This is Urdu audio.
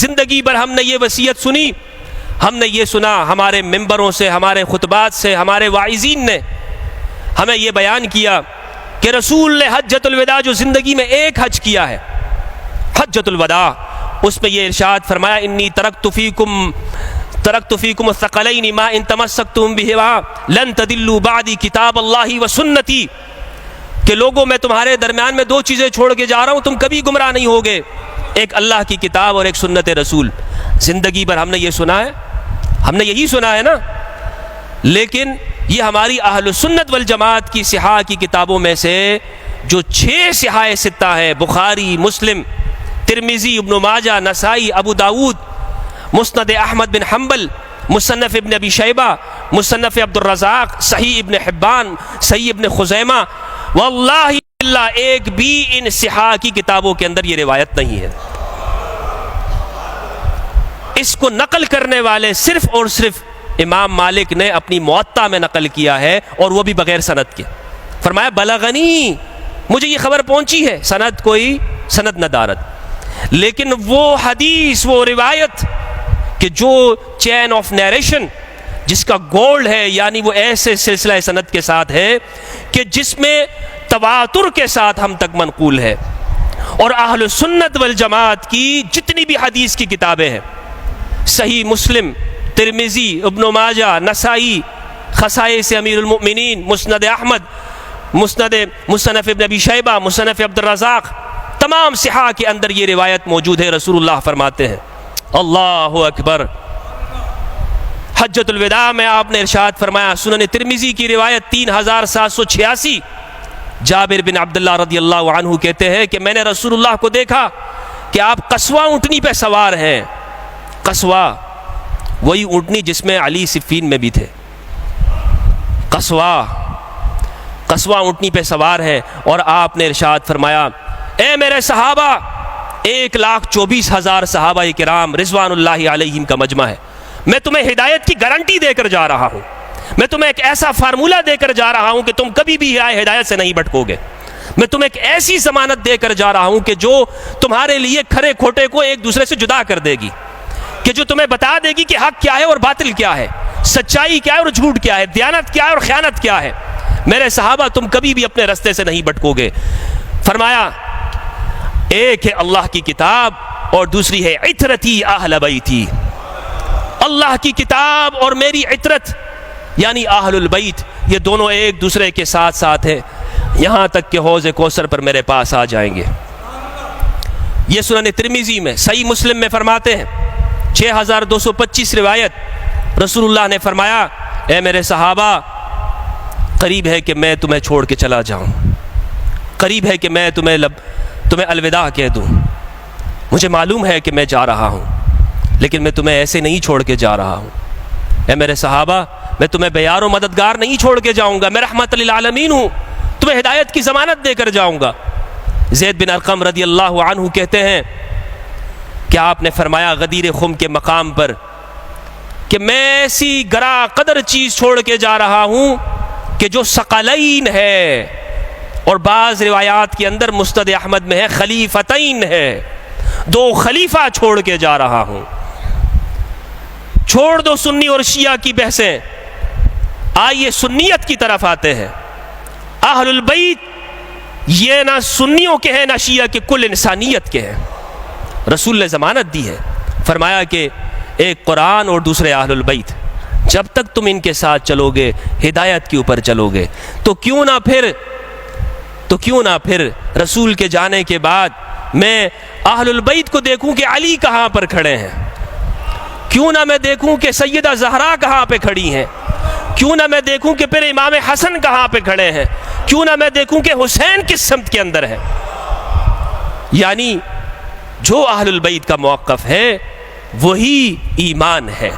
زندگی بھر ہم نے یہ وصیت سنی، ہم نے یہ سنا ہمارے ممبروں سے، ہمارے خطبات سے، ہمارے واعظین نے ہمیں یہ بیان کیا کہ رسول نے حجۃ الوداع جو زندگی میں ایک حج کیا ہے، حجۃ الوداع، اس میں یہ ارشاد فرمایا انی ترکت فیکم الثقلین ما ان تمسکتم بہما لن تضلوا بعدی کتاب اللہ و سنتی، کہ لوگوں میں تمہارے درمیان میں دو چیزیں چھوڑ کے جا رہا ہوں، تم کبھی گمراہ نہیں ہوگے، ایک اللہ کی کتاب اور ایک سنت رسول۔ زندگی بھر ہم نے یہ سنا ہے، ہم نے یہی سنا ہے نا، لیکن یہ ہماری اہل سنت والجماعت کی صحاح کی کتابوں میں سے جو 6 صحاح ستہ ہیں، بخاری، مسلم، ترمذی، ابن ماجہ، نسائی، ابو داود، مسند احمد بن حنبل، مصنف ابن ابی شیبہ، مصنف عبد الرزاق، صحیح ابن حبان، صحیح ابن خزیمہ، واللہ الا ایک بھی ان صحاح کی کتابوں کے اندر یہ روایت نہیں ہے۔ اس کو نقل کرنے والے صرف اور صرف امام مالک نے اپنی موطا میں نقل کیا ہے، اور وہ بھی بغیر سند کے۔ فرمایا بلغنی، مجھے یہ خبر پہنچی ہے، سند کوئی سند نہ دارت، لیکن وہ حدیث، وہ روایت کہ جو چین آف نیریشن جس کا گولڈ ہے، یعنی وہ ایسے سلسلہ سند کے ساتھ ہے کہ جس میں تواتر کے ساتھ ہم تک منقول ہے، اور اہل سنت والجماعت کی جتنی بھی حدیث کی کتابیں ہیں، صحیح مسلم، ترمذی، ابن ماجہ، نسائی، خصائص امیر المؤمنین، مسند احمد، مصنف ابن ابی شیبہ، مصنف عبد الرزاق، تمام صحاح کے اندر یہ روایت موجود ہے۔ رسول اللہ فرماتے ہیں، اللہ اکبر، حجۃ الوداع میں آپ نے ارشاد فرمایا، سنن ترمذی کی روایت 3786، جابر بن عبداللہ رضی اللہ عنہ کہتے ہیں کہ میں نے رسول اللہ کو دیکھا کہ آپ قصوہ اونٹنی پہ سوار ہیں۔ قصوہ وہی اونٹنی جس میں علی صفین میں بھی تھے، قصوہ اونٹنی پہ سوار ہے، اور آپ نے ارشاد فرمایا اے میرے صحابہ، 1,24,000 صحابہ کرام رضوان اللہ علیہم کا مجمع ہے، میں تمہیں ہدایت کی گارنٹی دے کر جا رہا ہوں، میں تمہیں ایک ایسا فارمولہ دے کر جا رہا ہوں کہ تم کبھی بھی ہدایت سے نہیں بھٹکو گے، میں تمہیں ایک ایسی ضمانت دے کر جا رہا ہوں کہ جو تمہارے لیے کھرے کھوٹے کو ایک دوسرے سے جدا کر دے گی، کہ جو تمہیں بتا دے گی کہ حق کیا ہے اور باطل کیا ہے، سچائی کیا ہے اور جھوٹ کیا ہے، دیانت کیا ہے اور خیانت کیا ہے۔ میرے صحابہ تم کبھی بھی اپنے رستے سے نہیں بھٹکو گے۔ فرمایا ایک ہے اللہ کی کتاب اور دوسری ہے عطرتی اہل بیتی، اللہ کی کتاب اور میری عطرت یعنی اہل البیت، یہ دونوں ایک دوسرے کے ساتھ ساتھ ہیں یہاں تک کہ حوض کوثر پر میرے پاس آ جائیں گے۔ یہ سنن ترمذی میں، صحیح مسلم میں فرماتے ہیں 6225 روایت، رسول اللہ نے فرمایا اے میرے صحابہ، قریب ہے کہ میں تمہیں چھوڑ کے چلا جاؤں، قریب ہے کہ میں تمہیں الوداع کہہ دوں، مجھے معلوم ہے کہ میں جا رہا ہوں، لیکن میں تمہیں ایسے نہیں چھوڑ کے جا رہا ہوں۔ اے میرے صحابہ، میں تمہیں بیار و مددگار نہیں چھوڑ کے جاؤں گا، میں رحمت للعالمین ہوں، تمہیں ہدایت کی ضمانت دے کر جاؤں گا۔ زید بن ارقم رضی اللہ عنہ کہتے ہیں کہ آپ نے فرمایا غدیر خم کے مقام پر کہ میں ایسی گرا قدر چیز چھوڑ کے جا رہا ہوں کہ جو ثقلین ہے، اور بعض روایات کے اندر مسند احمد میں ہے خلیفتین ہے، 2 خلیفہ چھوڑ کے جا رہا ہوں۔ چھوڑ دو سنی اور شیعہ کی بحثیں، آئیے سنیت کی طرف آتے ہیں۔ اہل البیت یہ نہ سنیوں کے ہیں نہ شیعہ کے، کل انسانیت کے ہیں۔ رسول نے ضمانت دی ہے، فرمایا کہ ایک قرآن اور دوسرے اہل البیت، جب تک تم ان کے ساتھ چلو گے ہدایت کے اوپر چلو گے، تو کیوں نہ پھر رسول کے جانے کے بعد میں اہل البیت کو دیکھوں کہ علی کہاں پر کھڑے ہیں، کیوں نہ میں دیکھوں کہ سیدہ زہرا کہاں پہ کھڑی ہیں، کیوں نہ میں دیکھوں کہ پھر امام حسن کہاں پہ کھڑے ہیں، کیوں نہ میں دیکھوں کہ حسین کس سمت کے اندر ہے۔ یعنی جو اہل البیت کا موقف ہے وہی ایمان ہے۔